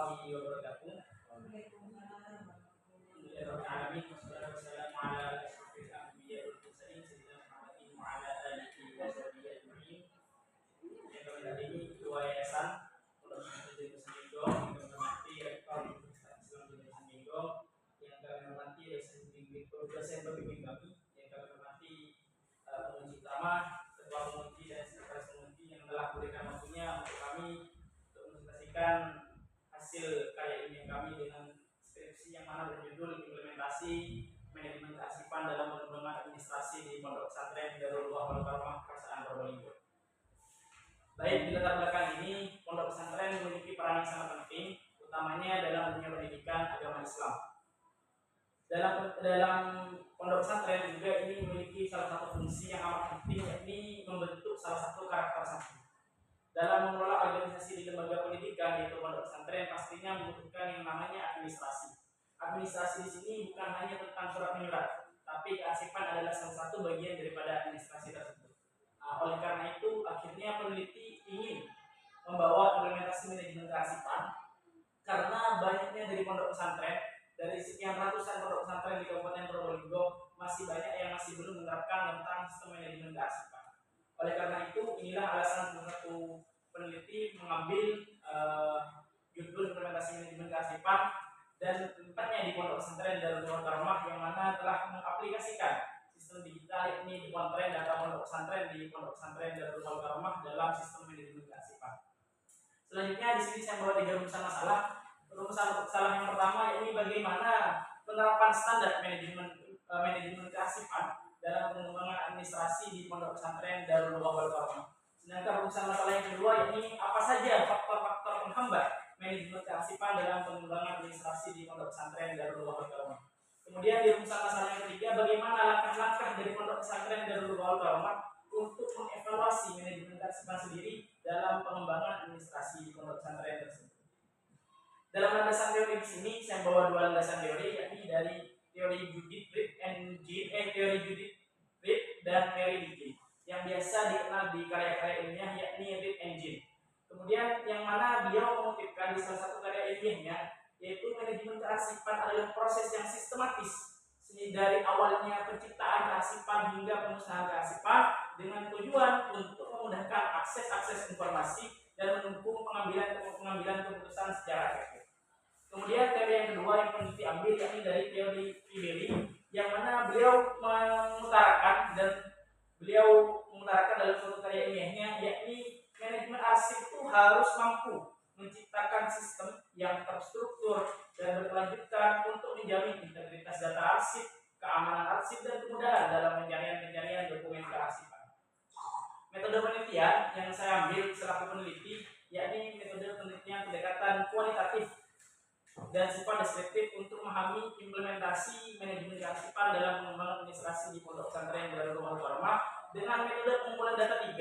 warahmatullahi wabarakatuh. Ini ketua yayasan Pondok Pesantren Seminggo yang menghormati rektor Universitas Islam Seminggo, yang kami hormati dosen pembimbing kami, yang kami hormati pengunci utama, ketua pengunci dan sekretaris pengunci yang telah memberikan waktunya untuk kami untuk mempresentasikan hasil karya ilmiah kami dengan skripsi yang mana berjudul implementasi manajemen kearsipan dalam pengembangan administrasi di Pondok Pesantren Darul Wal Karamah Kerajaan Probolinggo. Baik, di latar belakang ini Pondok Pesantren memiliki peran yang sangat penting, utamanya dalam dunia pendidikan agama Islam. Dalam Pondok Pesantren juga ini memiliki salah satu fungsi yang amat penting, yakni membentuk salah satu karakter santri. Dalam mengelola organisasi di lembaga pendidikan yaitu Pondok Pesantren pastinya membutuhkan yang namanya administrasi. Administrasi di sini bukan hanya tentang surat menyurat, tapi kearsipan adalah salah satu bagian daripada administrasi tersebut. Oleh karena itu, akhirnya peneliti ingin membawa implementasi manajemen kearsipan karena banyaknya dari pondok pesantren, dari sekian ratusan pondok pesantren di Kabupaten Probolinggo, masih banyak yang masih belum menerapkan tentang sistem manajemen kearsipan. Oleh karena itu, inilah alasan salah satu peneliti mengambil judul implementasi manajemen kearsipan dan tempatnya di Pondok Pesantren Darul Karamah yang mana telah mengaplikasikan sistem digital yakni di konten data Pondok Pesantren di Pondok Pesantren Darul Karamah dalam sistem manajemen kearsipan. Selanjutnya di sini saya bawa 3 rumusan masalah. Rumusan masalah yang pertama yakni bagaimana penerapan standar manajemen kearsipan dalam pengembangan administrasi di Pondok Pesantren Darul Karamah. Sedangkan rumusan masalah yang kedua yakni apa saja faktor-faktor penghambat manajemen kearsipan dalam pengembangan administrasi di Pondok Pesantren Darul Karamah. Kemudian di rumusan masalah yang ketiga, bagaimana langkah-langkah dari Pondok Pesantren Darul Karamah untuk mengevaluasi manajemen kearsipan sendiri dalam pengembangan administrasi di Pondok Pesantren tersebut. Dalam landasan teori di sini saya bawa 2 landasan teori, yakni dari teori Judith Reed dan Mary Dickey, yang biasa dikenal di karya-karya ilmiah yakni Reed Engine. Kemudian yang mana beliau mengutipkan di salah satu karya ilmiahnya, yaitu manajemen kearsipan adalah proses yang sistematis dari awalnya penciptaan kearsipan hingga pengusahaan kearsipan dengan tujuan untuk memudahkan akses informasi dan mendukung pengambilan keputusan secara efektif. Kemudian teori yang kedua yang peneliti ambil yakni dari teori Fibeli, yang mana beliau mengutarakan dalam suatu karya ilmiahnya, yakni manajemen arsip itu harus mampu menciptakan sistem yang terstruktur dan berkelanjutan untuk menjamin integritas data arsip, keamanan arsip, dan kemudahan dalam pencarian dokumen kearsipan. Metode penelitian yang saya ambil selaku peneliti yakni metode penelitian pendekatan kualitatif dan sifat deskriptif untuk memahami implementasi manajemen kearsipan dalam pengembangan administrasi di Pondok Pesantren Darul Karamah dengan metode pengumpulan data 3.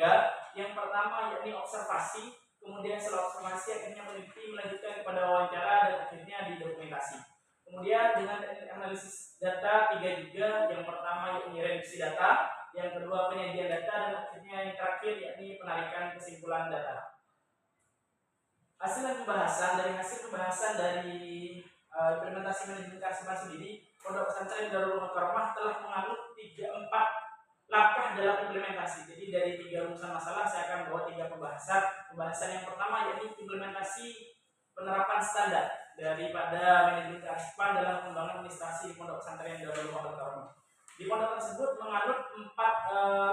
Yang pertama yakni observasi, kemudian setelah observasi akhirnya peneliti melanjutkan kepada wawancara dan akhirnya didokumentasi. Kemudian dengan analisis data 3 juga, yang pertama yakni reduksi data, yang kedua penyajian data, dan akhirnya yang terakhir yakni penarikan kesimpulan data. Hasil pembahasan dari implementasi manajemen kearsipan sendiri, Pondok Pesantren Darul Karamah telah menganut 3-4 langkah dalam implementasi. Jadi dari 3 rumusan masalah saya akan bawa 3 pembahasan. Pembahasan yang pertama yakni implementasi penerapan standar daripada manajemen kearsipan dalam pengembangan administrasi di Pondok Pesantren Darul Karamah. Di pondok tersebut menganut 4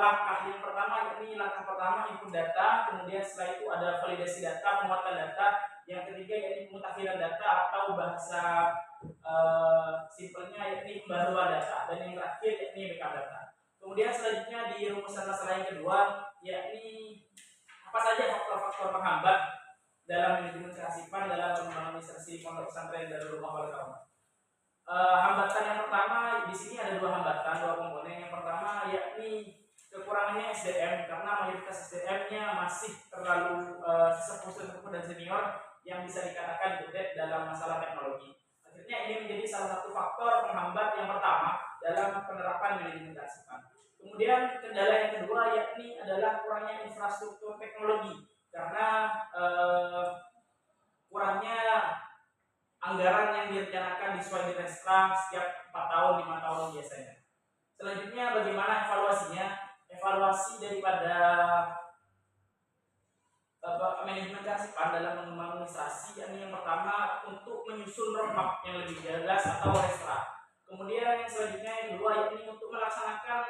langkah. Yang pertama yakni langkah pertama input data, kemudian setelah itu ada validasi data, penguatan data, yang ketiga yakni pemutakhiran data atau bahasa simpelnya yakni pembaruan data, dan yang terakhir yakni backup data. Kemudian selanjutnya di rumusan masalah yang kedua yakni apa saja faktor-faktor penghambat dalam manajemen kearsipan dalam pengembangan administrasi Pondok Pesantren Darul Karamah. Hambatan yang pertama di sini ada 2 hambatan, 2 komponen. Yang pertama yakni kekurangannya SDM, karena mayoritas SDM-nya masih terlalu sesepuh dan senior yang bisa dikatakan gedet dalam masalah teknologi. Akhirnya ini menjadi salah satu faktor penghambat yang pertama dalam penerapan manajemen kearsipan. Kemudian kendala yang kedua yakni adalah kurangnya infrastruktur teknologi, karena kurangnya akan disesuaikan di restrang setiap 4 tahun 5 tahun biasanya. Selanjutnya bagaimana evaluasinya? Evaluasi daripada manajemen kearsipan dalam mengembangkan administrasi, yang pertama untuk menyusun roadmap yang lebih jelas atau restra. Kemudian yang selanjutnya yang kedua yakni untuk melaksanakan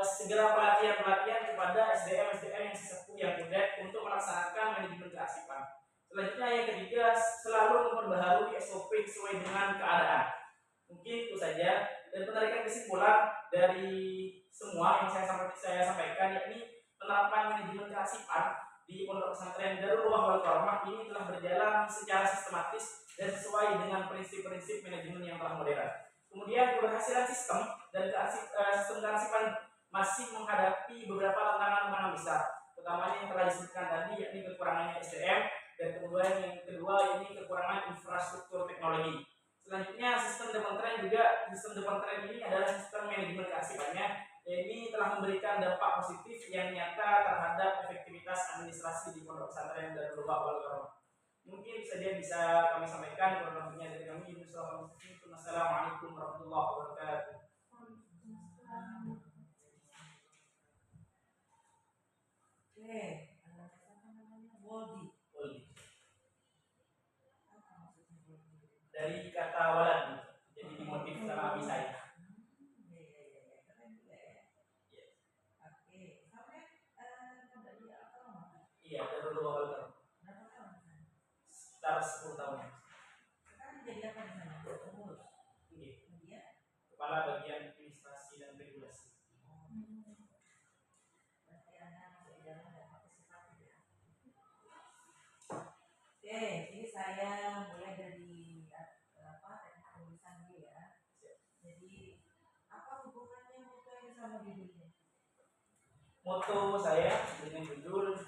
segera pelatihan kepada SDM yang sesepuh yang kudet untuk melaksanakan manajemen kearsipan. Selanjutnya yang ketiga, selalu memperbaharui SOP sesuai dengan keadaan. Mungkin itu saja. Dan penarikan kesimpulan dari semua yang saya sampaikan yakni penerapan manajemen kearsipan di Pondok Pesantren Darul Wahwal Karomah ini telah berjalan secara sistematis dan sesuai dengan prinsip-prinsip manajemen yang telah modern. Kemudian keberhasilan sistem dan sistem kearsipan masih menghadapi beberapa tantangan besar, utamanya yang telah disebutkan tadi yakni kekurangannya SDM, dan kemudian yang kedua ini kekurangan infrastruktur teknologi. Selanjutnya sistem depontren ini adalah sistem manajemen kearsipannya. Ini telah memberikan dampak positif yang nyata terhadap efektivitas administrasi di Pondok Pesantren Darul Wahwal Karomah. Mungkin saja bisa kami sampaikan kurang lebihnya dari kami. Assalamualaikum warahmatullahi wabarakatuh. Oke, Woldi. Dari kata walad, jadi dimotif sama abi saya. Iya, Darul Wahwal Karomah. Sekitar 10 tahun. Sekarang jadi apa di sana? Pengurus. Iya. Kepala bagian administrasi dan regulasi. Berarti Anda masih di dalam dan partisipatif ya. Oke, ini saya mulai dari teknik tulisan dulu ya. Jadi apa hubungannya moto ini sama judulnya? Moto saya dengan judul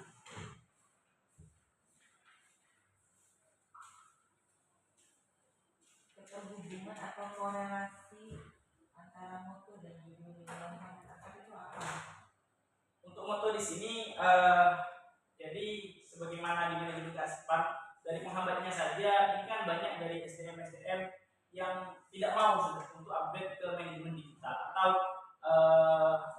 keterhubungan atau korelasi antara moto dan judul dalam hal itu apa? Untuk moto di sini jadi sebagaimana di manajemen kearsipan, dari penghambatnya saja ini kan banyak dari SDM yang tidak mau untuk upgrade ke manajemen digital atau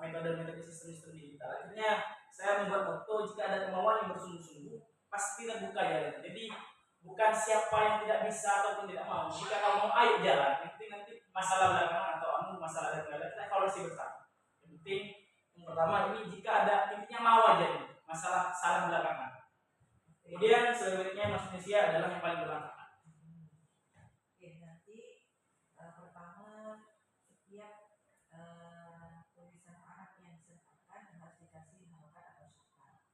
metode-metode sistem digital. Akhirnya saya membuat moto, jika ada kemauan yang bersungguh-sungguh pasti terbuka jalan. Jadi bukan siapa yang tidak bisa ataupun tidak mau. Jika kamu mau, ayo jalan. Nanti masalah belakangan atau masalah belakangan kita evaluasi bersama. Yang penting yang pertama ini jika ada intinya mau aja nih, masalah salah belakangan. Kemudian selanjutnya manusia adalah yang paling berantakan. Oke, nanti pertama setiap tulisan Arab yang disertakan harus dikasih harokat atau sukar.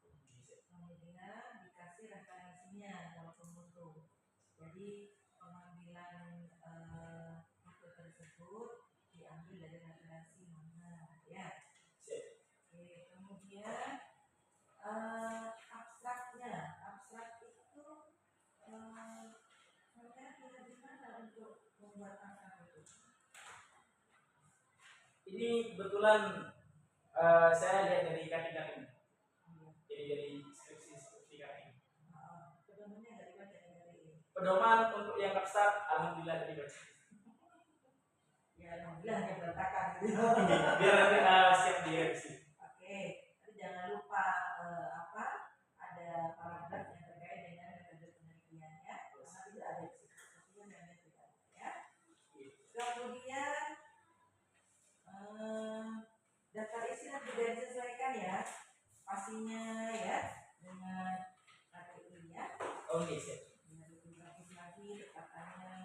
Kemudian dikasih referensinya dalam pembuku. Jadi pengambilan buku tersebut diambil dari referensi mana ya. Oke, kemudian abstraknya. Abstrak itu saya pilih di mana untuk membuat abstrak itu? Ini kebetulan saya lihat dari kating-kating. Jadi dari skripsi kating. Pedomannya dari mana? Dari pedoman untuk yang abstrak alhamdulillah dari baca. Ya alhamdulillah hanya berantakan gitu. Biar nanti siap direvisi. Oke, tapi jangan lupa ada paragraf yang terkait dengan metode penelitiannya, karena tidak ada diskusinya dan tidak ya. Kemudian daftar isi dan juga disesuaikan ya, pastinya ya dengan KTI ya. Oke, siap. Lagi tekatannya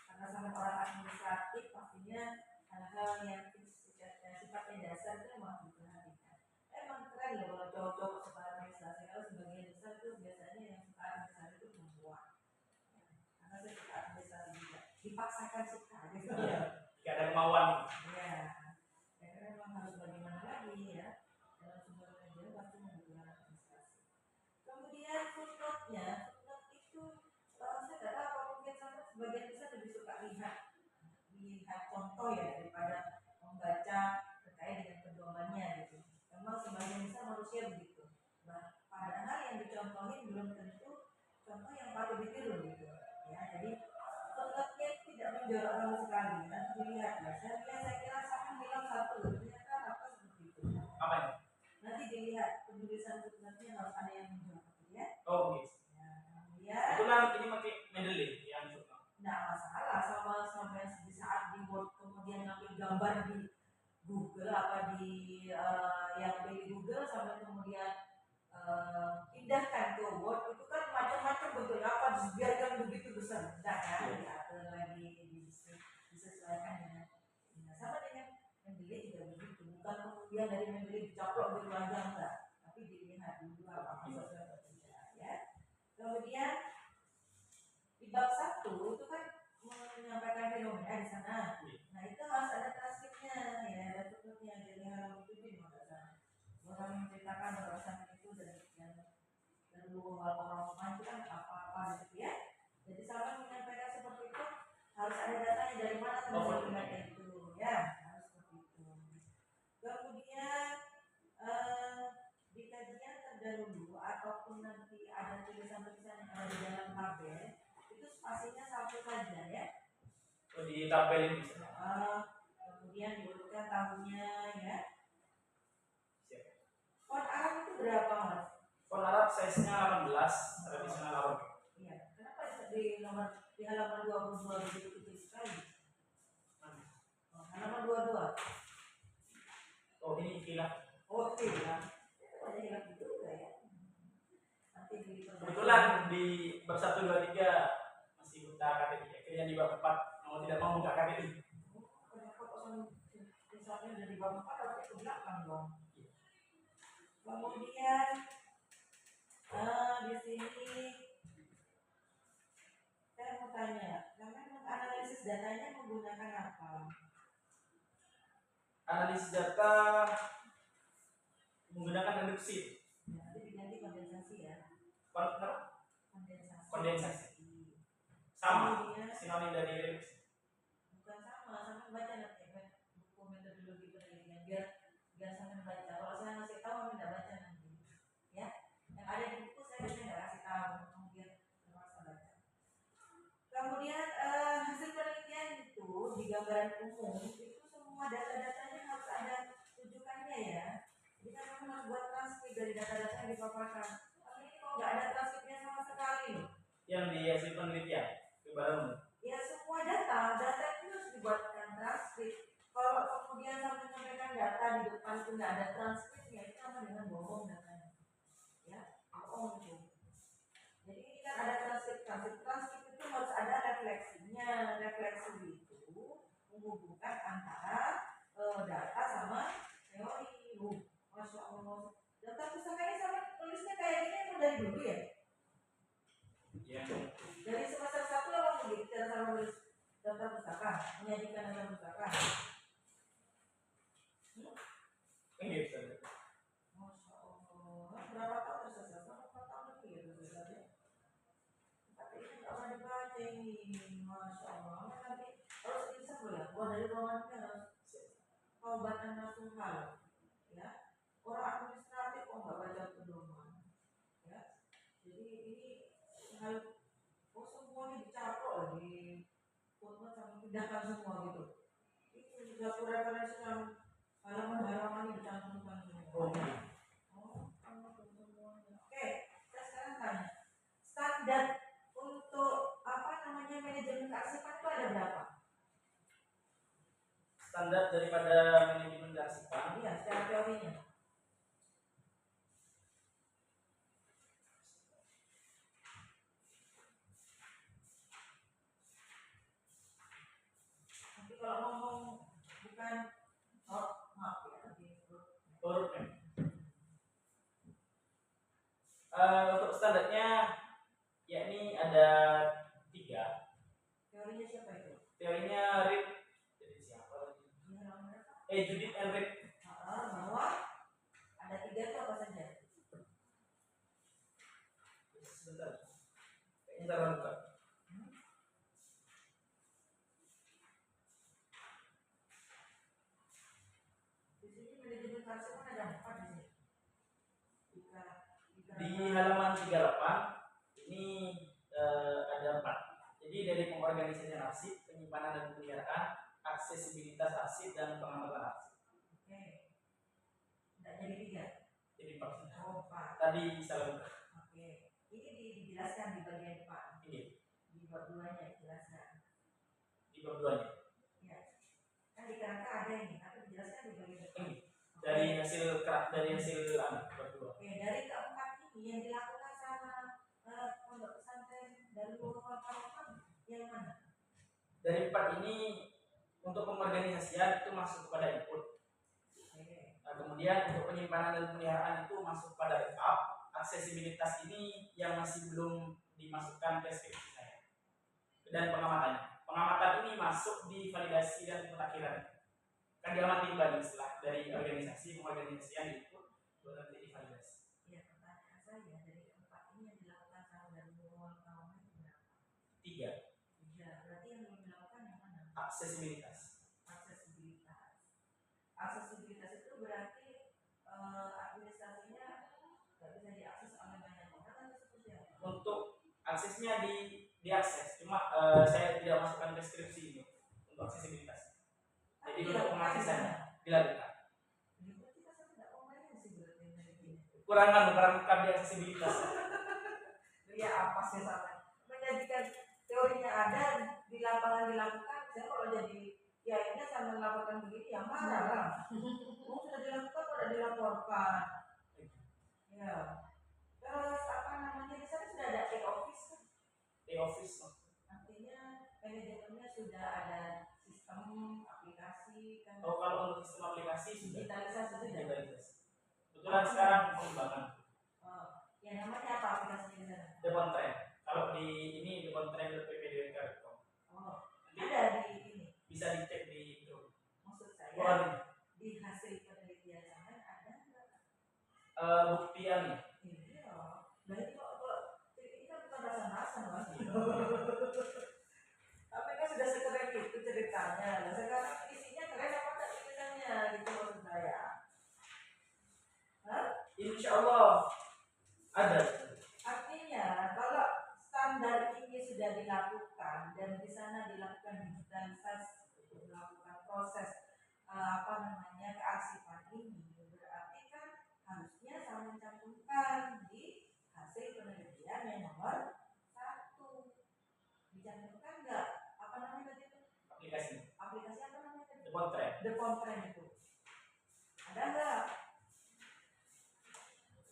karena sama orang administratif pastinya hal-hal yang sifatnya dasar itu memang diperhatikan. Emang keren loh kalau cowok-cowok suka administrasi, kalau sebagian besar itu biasanya yang suka administrasi itu perempuan karena saya suka administrasi juga dipaksakan suka gitu ya, jika ada kemauan ya karena memang harus bagaimana lagi ya dalam sebuah kerjaan pasti membutuhkan administrasi. Kemudian footnote-nya itu saya tidak tahu, mungkin sama sebagian besar lebih suka lihat contoh ya daripada membaca terkait dengan pedomannya gitu. Memang sebagian besar manusia begitu. Padahal yang dicontohin belum tentu contoh yang patut ditiru gitu. Ya, jadi footnote-nya tidak footnote-nya harus ada yang menjawab ya. Oh gitu. Ya, Kebetulan ini pakai Mendeley yang footnote. nggak masalah sama sampai di saat di Word kemudian ngambil gambar di Google apa di yang di Google sampai kemudian pindahkan ke Word itu kan macam-macam bentuk apa dibiarkan begitu besar enggak kan diatur lagi disesuaikan dengan sama dengan Mendeley juga begitu, bukan kemudian dari Mendeley dicaplok di wajah enggak, tapi dilihat dulu apa sesuai atau tidak ya. Kemudian di bab 1 itu kan menyampaikan fenomena di sana. Nah itu harus ada transkripnya ya, ada tutupnya jadi halaman 7 orang menceritakan bahwasannya itu dan dulu orang itu kan apa-apa gitu ya. Jadi sama menyampaikan seperti itu harus ada datanya dari mana sampai data itu ya, harus seperti itu. Kemudian di kajian terdahulu ataupun nanti ada tulisan-tulisan yang ada di dalam tabel itu spasinya satu saja ya. Di tabel ini. Kemudian diurutkan tahunnya ya. Font Arab itu berapa mas? Font Arab size-nya 18, tradisional 8. Iya. Kenapa di halaman 22 begitu kecil sekali? Halaman 22. Oh ini hilaf. Oh hilaf. Itu ada hilaf juga ya. Nanti kebetulan di bab 1, 2, 3 masih buta KTI. Akhirnya di bab 4 mau tidak mau buka KTI. Misalnya dari bab 4 berarti ke belakang dong. Kemudian di sini saya mau tanya, namanya menganalisis datanya menggunakan apa? Analisis data menggunakan reduksi. Ya, nanti diganti kondensasi ya. Kondensasi. Sama. Kemudian, sinonim dari reduksi. bukan sama baca nanti buku metodologi penelitian biar sampai baca. Kalau saya ngasih tahu tidak baca nanti, ya. Yang ada di buku saya biasanya nggak kasih tahu, kemudian terpaksa baca. Kemudian hasil penelitian itu di gambaran umum itu semua data-datanya harus ada rujukannya ya. Jadi kan kamu harus buat transkrip dari data-data yang dipaparkan. Tapi ini kok nggak ada transkripnya sama sekali loh. Yang di hasil penelitian gambaran umum. Ya semua data itu harus dibuatkan transkrip. Kalau kemudian sampai menyampaikan data di depan itu nggak ada transkripnya, itu sama dengan bohong datanya. Ya, bohong itu. Jadi ini kan ada transkrip itu harus ada refleksinya. Refleksi itu menghubungkan antara data sama teori. Masya Allah. Data pusakanya sama tulisnya kayak gini emang dari dulu ya? Iya. Dari semester 1 emang begitu cara sama tulis data pustaka, menyajikan data pustaka. Gitu. Masya Allah. Berapa tahun selesai? 4 tahun lebih ya selesai. Tapi ini nggak pernah dibaca ini. Masya Allah. Nanti harus insaf ya. Buat dari bawahnya harus taubatan langsung hal. Ya. Orang administratif kok nggak baca pedoman. Ya. Jadi ini hal semuanya dicaplok lagi. Footnote sama pindahkan semua gitu. Itu satu referensi yang halaman-halaman ini dicantumkan semua. Oke, saya sekarang tanya. Standar untuk manajemen kearsipan itu ada berapa? Standar daripada manajemen kearsipan. Iya, secara teorinya. Nanti kalau ngomong bukan maaf ya, Huruf M. Untuk standarnya yakni ada 3. teorinya siapa itu? Teorinya Reed. Jadi siapa lagi? Judith and Reed. Bahwa ada 3 itu apa saja? Sebentar. Kayaknya salah buka. Di sini manajemen kearsipan ada 4 di sini. Di halaman 38 ini ada 4. Jadi dari pengorganisasian arsip, penyimpanan dan pemeliharaan, aksesibilitas arsip dan pengamatan arsip. Oke. Tidak jadi 3. Jadi 4. Oh, 4. Tadi salah buka. Oke. Ini dijelaskan di bagian depan. Ini Di bab 2-nya dijelaskan. di bab 2-nya. Ya. Kan di kerangka ada ini, tapi dijelaskan di bagian depan. Ini dari hasil bab 2. Oke, dari keempat ini yang dilakukan sama pondok pesantren dan Waroham yang mana? Dari 4 ini untuk pengorganisasian itu masuk kepada input. Oke. Nah, kemudian untuk penyimpanan dan pemeliharaan itu masuk pada backup. Aksesibilitas ini yang masih belum dimasukkan ke skripsi saya. Dan pengamatan ini masuk di validasi dan pemutakhiran. Kan diamati kembali setelah dari organisasi pengorganisasian itu baru nanti divalidasi. Ya, pertanyaan saya dari keempat ini yang dilakukan sama dari Waroham itu berapa? 3. 3. Berarti yang belum dilakukan yang mana? Aksesibilitas. Aksesibilitas itu berarti administrasinya nggak bisa diakses oleh banyak orang atau seperti apa? Untuk aksesnya diakses, cuma saya tidak masukkan deskripsi ini untuk aksesibilitas. Jadi untuk pengaksesannya dilakukan. Berarti kita tidak mau main sih berarti dari ini. Kurang lengkap di aksesibilitas. Ya apa sih sama? Menjadikan teorinya ada di lapangan dilakukan. Saya kalau jadi ya ini sama melaporkan begini ya marah lah. Sudah dilakukan sudah dilaporkan. Ya. Terus apa namanya di sana sudah ada e-office kan? E-office. Artinya manajemennya sudah ada sistem aplikasi kan? Oh, kalau untuk sistem aplikasi sudah Digitalisasi sudah. digitalisasi. Kebetulan sekarang pengembangan. Oh, yang namanya apa aplikasinya di sana? Depontrain. Kalau di ini depontrain.ppdwk.com. Oh, ada di ini. Bisa dicek di itu. Maksud saya di hasil penelitian sana ada nggak? Buktian. Iya. Berarti kok ini kan bukan rasa-rasa mas. Tapi kan sudah sekeren itu ceritanya. Nah, sekarang isinya keren apa tak tulisannya gitu maksud saya. Hah? Insya Allah ada. Artinya kalau standar ini sudah dilakukan dan di sana dilakukan digitalisasi untuk melakukan proses kearsipan ini, berarti kan harusnya sama mencantumkan di hasil penelitian yang nomor 1. Dicantumkan nggak apa namanya tadi itu? Aplikasi Apa namanya tadi? Depontrain itu ada nggak?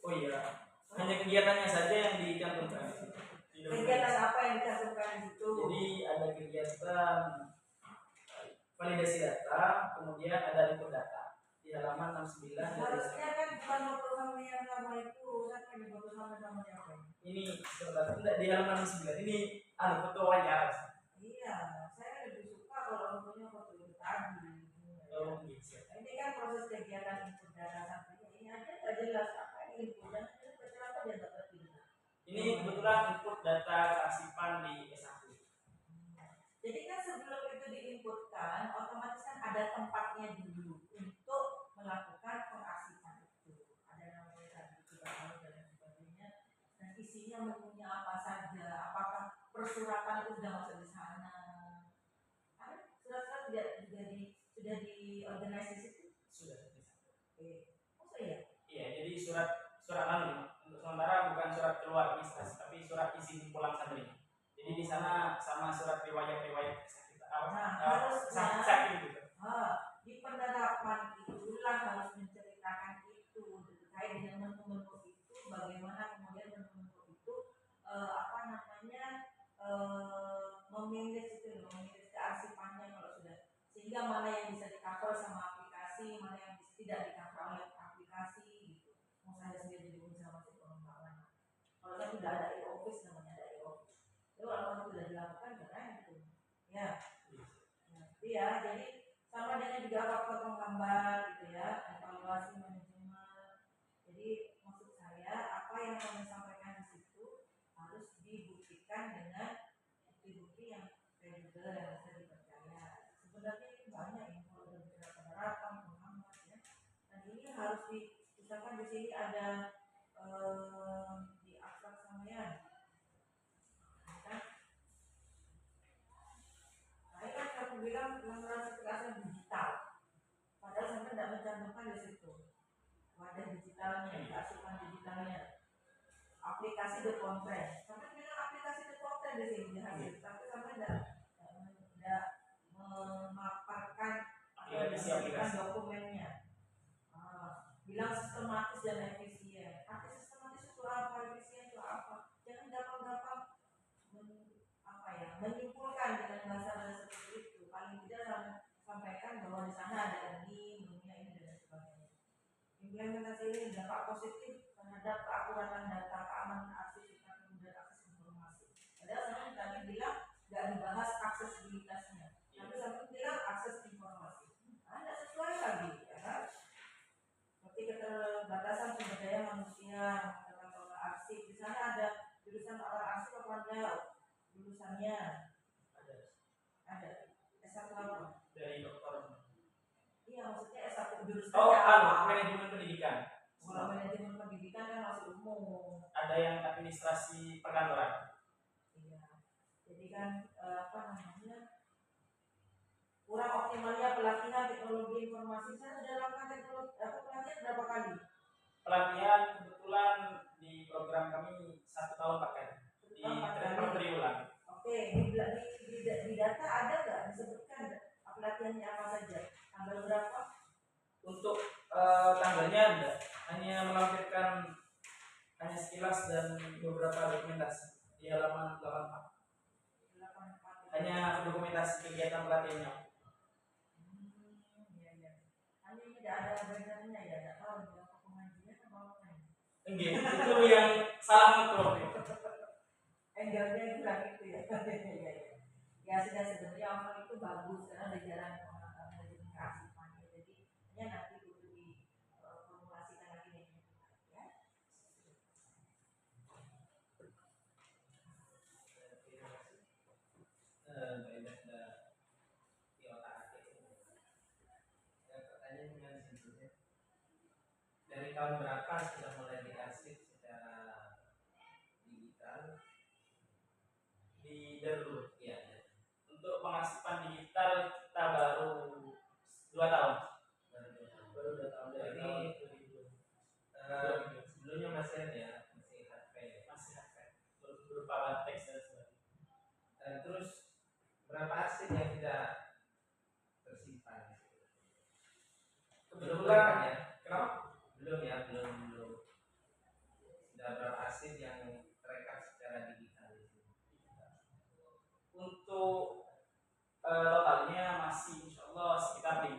Oh iya, hanya kegiatannya saja yang dicantumkan. Kegiatan apa yang dicantumkan di situ? Jadi ada kegiatan validasi data, kemudian ada input data di halaman 69. Harusnya kan bukan foto sama yang sama itu, kan yang foto sama siapa? Ini tidak di halaman 69. Ini foto wawancara. Iya, saya lebih suka kalau fotonya foto itu tadi. Oh gitu. Ini kan proses kegiatan input data sampelnya ini aja nggak jelas apa ini input dan kenapa dia dapat tidak? Ini kebetulan input data kearsipan di S1. Jadi kan sebelum itu diinputkan, otomatis kan ada tempatnya dulu untuk melakukan pengarsipan itu. Ada namanya tadi kita tahu dan sebagainya. Dan isinya menunya apa saja, apakah persuratan itu sudah masuk di sana? Ada surat-surat sudah diorganisasi situ? Sudah. Oke. Maksud ya? Iya, jadi surat untuk sementara bukan surat keluar administrasi, tapi surat izin pulang santri. Jadi di sana sama surat riwayat sakit gitu. Di penerapan itulah harus menceritakan itu terkait dengan menu-menu itu, bagaimana kemudian menu-menu itu memilih kearsipannya kalau sudah, sehingga mana yang bisa di-cover sama aplikasi, mana yang tidak di-cover oleh aplikasi gitu. Mau saya sendiri di sama si pengembangan. Kalau saya sudah ada e-office, namanya ada e-office. Itu kalau sudah dilakukan keren itu. Ya. Ya, jadi sama dengan juga faktor penggambar gitu ya, evaluasi manajemen. Jadi maksud saya apa yang kami sampaikan di situ harus dibuktikan dengan bukti-bukti yang kredibel yang bisa dipercaya. Sebenarnya itu banyak yang kalau berbicara penerapan penggambar ya. Dan ini harus misalkan di sini ada di aktor sampean. Aku bilang menerapkan kekerasan digital, padahal sampai tidak mencantumkan di situ wadah digital. digitalnya, kearsipan digitalnya, aplikasi The Conference. Sampai bilang aplikasi The Conference di sini hasil, tapi sampai tidak memaparkan atau menunjukkan dokumennya. Bilang sistematis dan efisien. Arti sistematis itu apa? Efisien itu apa? Jangan gampang-gampang menyimpulkan dengan bahasa-bahasa seperti itu. Paling tidak sampaikan bahwa di sana ada ini dan sebagainya. Implementasi ini berdampak positif terhadap keakuratan data, keamanan arsip, kemudian akses informasi. Padahal saya tadi bilang nggak dibahas aksesibilitasnya, tapi saya bilang akses informasi. Ada sesuai lagi, ya kan? Seperti keterbatasan sumber daya manusia, tata arsip. Di sana ada jurusan olah arsip apa ada jurusannya? Ada. S1 apa? Dari dokter. Iya, maksudnya S1 jurusan. Manajemen pendidikan. Kalau manajemen pendidikan kan masih umum. Ada yang administrasi perkantoran. Iya. Jadi kan kurang optimalnya pelatihan teknologi informasi. Saya sudah lakukan pelatihan berapa kali? Pelatihan kebetulan di program kami 1 tahun pakai di triwulan. Oke, di data ada nggak disebutkan pelatihannya apa saja? Tanggal berapa? Untuk tanggalnya ada, hanya melampirkan hanya sekilas dan beberapa dokumentasi di halaman 84. Hanya dokumentasi kegiatan pelatihannya. Hanya tidak ada benernya ya, tidak tahu berapa pengajian atau apa. Enggak, itu yang salah ngukur. Enggaknya itu lagi itu ya. Ya sudah, sebenarnya awal itu bagus karena ada jalan manajemen kearsipannya. Jadi hanya nanti butuh diformulasikan lagi nih. Ya. Dari tahun berapa sudah mulai diarsip secara digital? Di Darul, ya. Untuk pengarsipan digital kita baru 2 tahun. Baru 2 tahun dari tahun 2020. Sebelumnya masih ada ya, masih HP, berupa teks dan sebagainya. Terus berapa arsip yang tidak tersimpan? Kebetulan ya? Kenapa? Belum. Sudah berapa arsip yang terekam secara digital? Untuk totalnya masih insya Allah sekitar 5.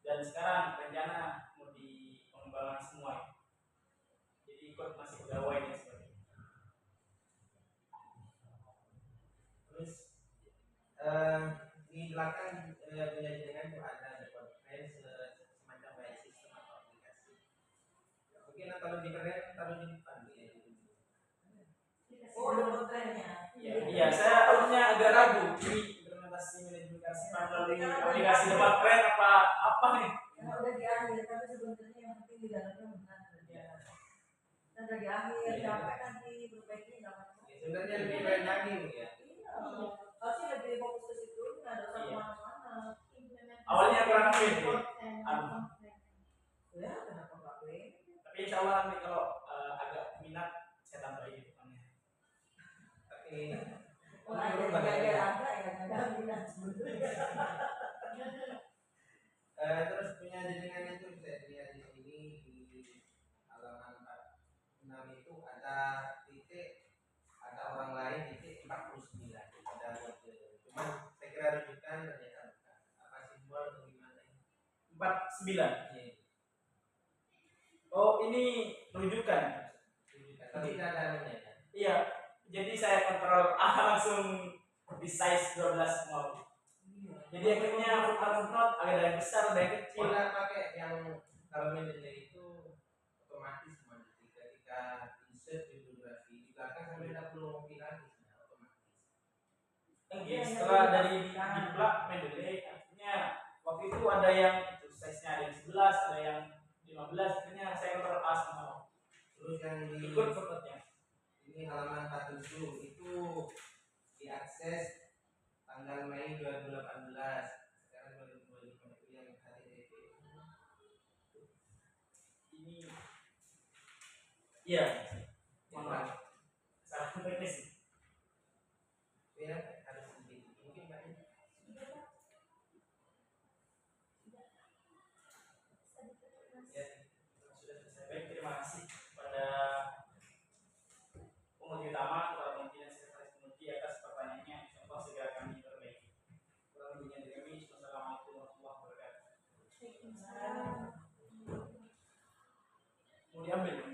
Dan sekarang rencana mau di pengembangan semua ya. Jadi ikut masih pegawai dan sebagainya. Terus di belakang penyajian itu ada conference semacam kayak sistem atau aplikasi. Mungkin kalau di keren taruh di depan ya. Oh, ada kontennya. Iya, saya awalnya agak ragu ini implementasi manajemen kearsipan melalui aplikasi debat keren apa nih? Yang udah di akhir, tapi sebenarnya yang penting di dalamnya benar. Kita udah di akhir, capek nanti perbaiki nggak apa-apa. Sebenarnya lebih baik lagi ya. Iya, harusnya lebih fokus ke situ, nggak ada usah kemana-mana. Awalnya kurang pede. Ya, kenapa nggak pede? Tapi insya Allah nanti kalau agak minat saya tambahin di depannya. Tapi ada minat sebenarnya. Terus punya jaringan itu bisa dilihat di sini di halaman 46 itu ada titik, ada orang lain titik 49 ada kode. Cuman saya kira rujukan ternyata bukan. Apa simbol atau gimana ini? 49. Iya. Oh, ini rujukan. Tapi tidak ada anunya kan? Iya. Jadi saya kontrol langsung di size 12 mau. Jadi akhirnya footnote ada yang besar, ada yang kecil. Kita pakai yang kalau manajer itu otomatis semua ketika insert bibliografi di belakang sampai tidak perlu ngopi lagi otomatis. Enggak, setelah dari diplak mendeley artinya waktu itu ada yang itu size-nya ada yang 11, ada yang 15, akhirnya saya kontrol A semua. Terus yang di ikut footnote-nya. Ini halaman 47 itu diakses tanggal Mei 2018. Sekarang 2025 itu yang HTTP. Ini Iya. Mohon maaf. Salah teknis. Ya, harus lebih mungkin banyak. Ya, Sudah selesai. Baik, terima kasih pada penguji utama, kepada penguji dan sekretaris penguji atas pertanyaannya. Insyaallah segera kami perbaiki. Kurang lebihnya dari kami. Wassalamualaikum warahmatullahi wabarakatuh. Waalaikumsalam. Mau diambil?